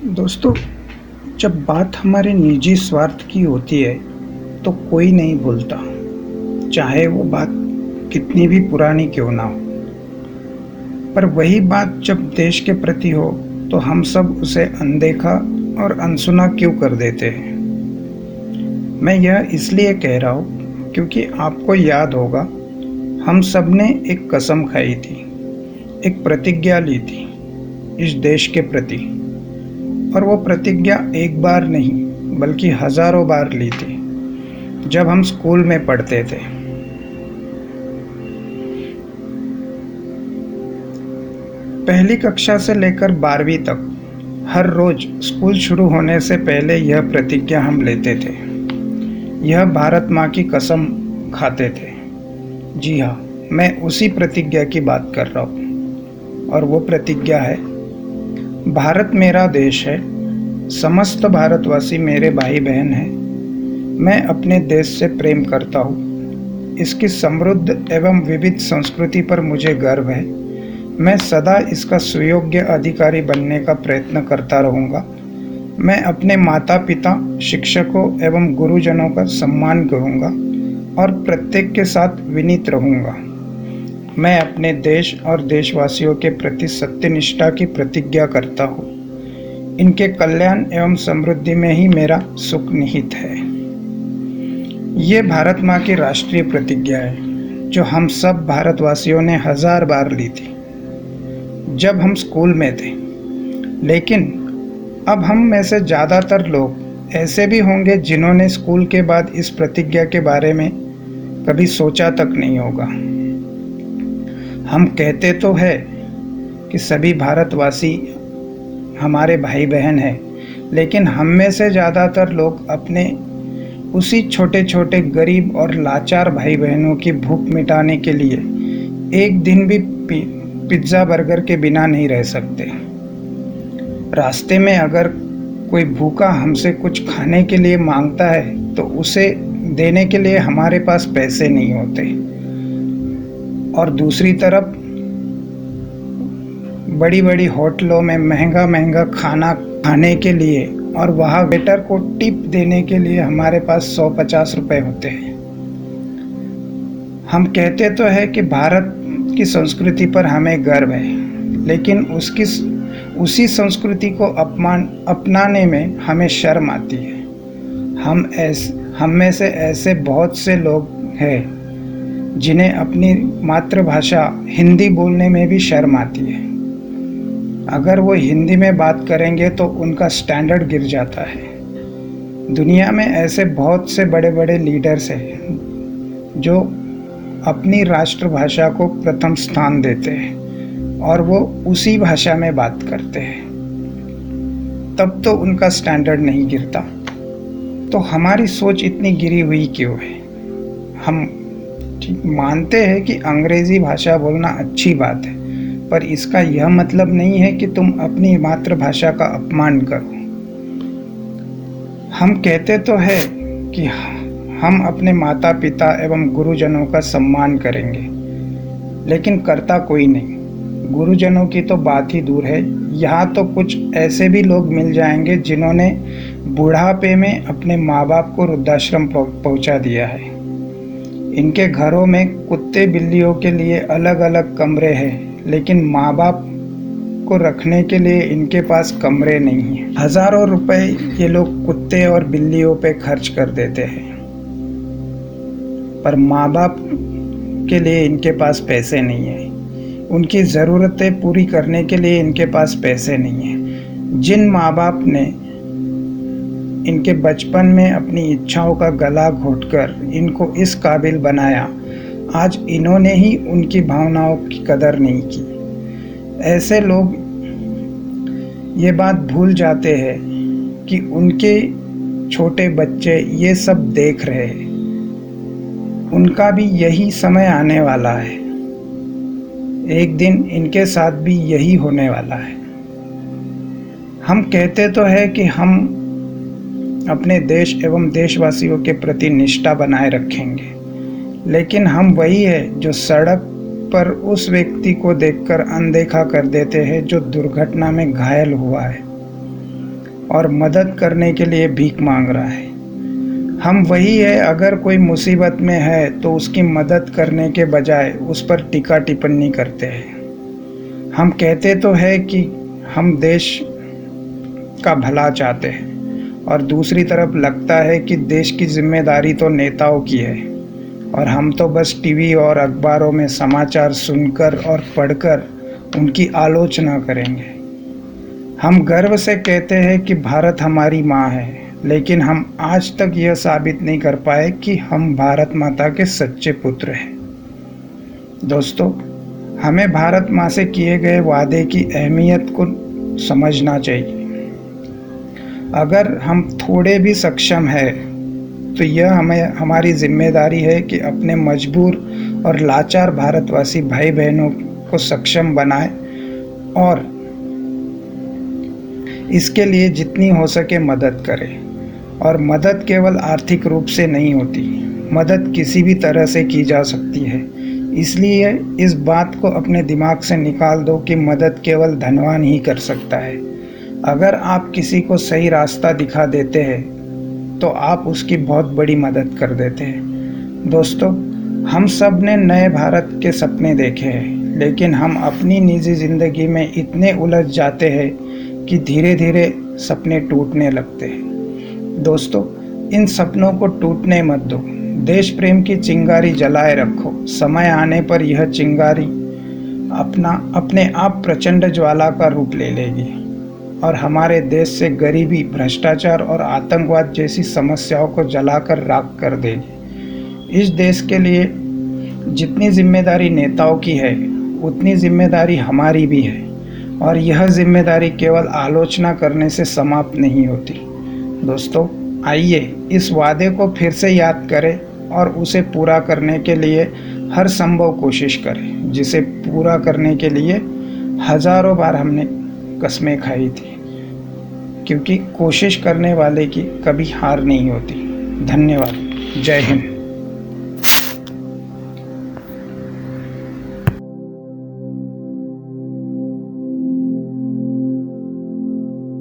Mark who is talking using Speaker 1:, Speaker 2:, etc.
Speaker 1: दोस्तों, जब बात हमारे निजी स्वार्थ की होती है, तो कोई नहीं बोलता, चाहे वो बात कितनी भी पुरानी क्यों ना हो। पर वही बात जब देश के प्रति हो, तो हम सब उसे अनदेखा और अनसुना क्यों कर देते हैं। मैं यह इसलिए कह रहा हूँ, क्योंकि आपको याद होगा, हम सब ने एक कसम खाई थी, एक प्रतिज्ञा ली थी इस देश के प्रति। और वो प्रतिज्ञा एक बार नहीं, बल्कि हज़ारों बार ली थी, जब हम स्कूल में पढ़ते थे। पहली कक्षा से लेकर 12वीं तक हर रोज स्कूल शुरू होने से पहले यह प्रतिज्ञा हम लेते थे। यह भारत माँ की कसम खाते थे। जी हाँ, मैं उसी प्रतिज्ञा की बात कर रहा हूँ। और वो प्रतिज्ञा है, भारत मेरा देश है, समस्त भारतवासी मेरे भाई बहन हैं। मैं अपने देश से प्रेम करता हूँ। इसकी समृद्ध एवं विविध संस्कृति पर मुझे गर्व है। मैं सदा इसका सुयोग्य अधिकारी बनने का प्रयत्न करता रहूँगा। मैं अपने माता पिता, शिक्षकों एवं गुरुजनों का सम्मान करूँगा और प्रत्येक के साथ विनीत रहूँगा। मैं अपने देश और देशवासियों के प्रति सत्यनिष्ठा की प्रतिज्ञा करता हूँ। इनके कल्याण एवं समृद्धि में ही मेरा सुख निहित है। ये भारत माँ की राष्ट्रीय प्रतिज्ञा है, जो हम सब भारतवासियों ने 1000 बार ली थी जब हम स्कूल में थे। लेकिन अब हम में से ज़्यादातर लोग ऐसे भी होंगे जिन्होंने स्कूल के बाद इस प्रतिज्ञा के बारे में कभी सोचा तक नहीं होगा। हम कहते तो है कि सभी भारतवासी हमारे भाई बहन हैं, लेकिन हम में से ज़्यादातर लोग अपने उसी छोटे छोटे गरीब और लाचार भाई बहनों की भूख मिटाने के लिए एक दिन भी पिज्ज़ा बर्गर के बिना नहीं रह सकते। रास्ते में अगर कोई भूखा हमसे कुछ खाने के लिए मांगता है, तो उसे देने के लिए हमारे पास पैसे नहीं होते। और दूसरी तरफ बड़ी बड़ी होटलों में महंगा महंगा खाना खाने के लिए और वहाँ वेटर को टिप देने के लिए हमारे पास 150 रुपये होते हैं। हम कहते तो है कि भारत की संस्कृति पर हमें गर्व है, लेकिन उसी संस्कृति को अपनाने में हमें शर्म आती है। हम में से ऐसे बहुत से लोग हैं जिन्हें अपनी मातृभाषा हिंदी बोलने में भी शर्म आती है। अगर वो हिंदी में बात करेंगे तो उनका स्टैंडर्ड गिर जाता है। दुनिया में ऐसे बहुत से बड़े बड़े लीडर्स हैं जो अपनी राष्ट्रभाषा को प्रथम स्थान देते हैं और वो उसी भाषा में बात करते हैं, तब तो उनका स्टैंडर्ड नहीं गिरता। तो हमारी सोच इतनी गिरी हुई क्यों है? हम ठीक मानते हैं कि अंग्रेज़ी भाषा बोलना अच्छी बात है, पर इसका यह मतलब नहीं है कि तुम अपनी मातृभाषा का अपमान करो। हम कहते तो है कि हम अपने माता पिता एवं गुरुजनों का सम्मान करेंगे, लेकिन करता कोई नहीं। गुरुजनों की तो बात ही दूर है, यहाँ तो कुछ ऐसे भी लोग मिल जाएंगे जिन्होंने बुढ़ापे में अपने माँ बाप को वृद्धाश्रम पहुँचा दिया है। इनके घरों में कुत्ते बिल्लियों के लिए अलग अलग कमरे हैं, लेकिन माँ बाप को रखने के लिए इनके पास कमरे नहीं हैं। हज़ारों रुपए ये लोग कुत्ते और बिल्लियों पे खर्च कर देते हैं, पर माँ बाप के लिए इनके पास पैसे नहीं है। उनकी ज़रूरतें पूरी करने के लिए इनके पास पैसे नहीं है। जिन माँ बाप ने इनके बचपन में अपनी इच्छाओं का गला घोंटकर इनको इस काबिल बनाया, आज इन्होंने ही उनकी भावनाओं की कदर नहीं की। ऐसे लोग ये बात भूल जाते हैं कि उनके छोटे बच्चे ये सब देख रहे हैं। उनका भी यही समय आने वाला है। एक दिन इनके साथ भी यही होने वाला है। हम कहते तो है कि हम अपने देश एवं देशवासियों के प्रति निष्ठा बनाए रखेंगे, लेकिन हम वही है जो सड़क पर उस व्यक्ति को देखकर अनदेखा कर देते हैं जो दुर्घटना में घायल हुआ है। और मदद करने के लिए भीख मांग रहा है। हम वही है, अगर कोई मुसीबत में है तो उसकी मदद करने के बजाय उस पर टीका टिप्पणी करते हैं। हम कहते तो है कि हम देश का भला चाहते हैं और दूसरी तरफ लगता है कि देश की जिम्मेदारी तो नेताओं की है और हम तो बस टीवी और अखबारों में समाचार सुनकर और पढ़कर उनकी आलोचना करेंगे। हम गर्व से कहते हैं कि भारत हमारी माँ है, लेकिन हम आज तक यह साबित नहीं कर पाए कि हम भारत माता के सच्चे पुत्र हैं। दोस्तों, हमें भारत माँ से किए गए वादे की अहमियत को समझना चाहिए। अगर हम थोड़े भी सक्षम हैं तो यह हमारी जिम्मेदारी है कि अपने मजबूर और लाचार भारतवासी भाई बहनों को सक्षम बनाएं और इसके लिए जितनी हो सके मदद करें। और मदद केवल आर्थिक रूप से नहीं होती, मदद किसी भी तरह से की जा सकती है। इसलिए इस बात को अपने दिमाग से निकाल दो कि मदद केवल धनवान ही कर सकता है। अगर आप किसी को सही रास्ता दिखा देते हैं तो आप उसकी बहुत बड़ी मदद कर देते हैं। दोस्तों, हम सब ने नए भारत के सपने देखे हैं, लेकिन हम अपनी निजी ज़िंदगी में इतने उलझ जाते हैं कि धीरे धीरे सपने टूटने लगते हैं। दोस्तों, इन सपनों को टूटने मत दो। देश प्रेम की चिंगारी जलाए रखो। समय आने पर यह चिंगारी अपने आप प्रचंड ज्वाला का रूप ले लेगी और हमारे देश से गरीबी, भ्रष्टाचार और आतंकवाद जैसी समस्याओं को जलाकर राख कर देगी। इस देश के लिए जितनी जिम्मेदारी नेताओं की है, उतनी जिम्मेदारी हमारी भी है और यह जिम्मेदारी केवल आलोचना करने से समाप्त नहीं होती। दोस्तों, आइए इस वादे को फिर से याद करें और उसे पूरा करने के लिए हर संभव कोशिश करें, जिसे पूरा करने के लिए हजारों बार हमने कस्में खाई थी, क्योंकि कोशिश करने वाले की कभी हार नहीं होती। धन्यवाद। जय हिंद।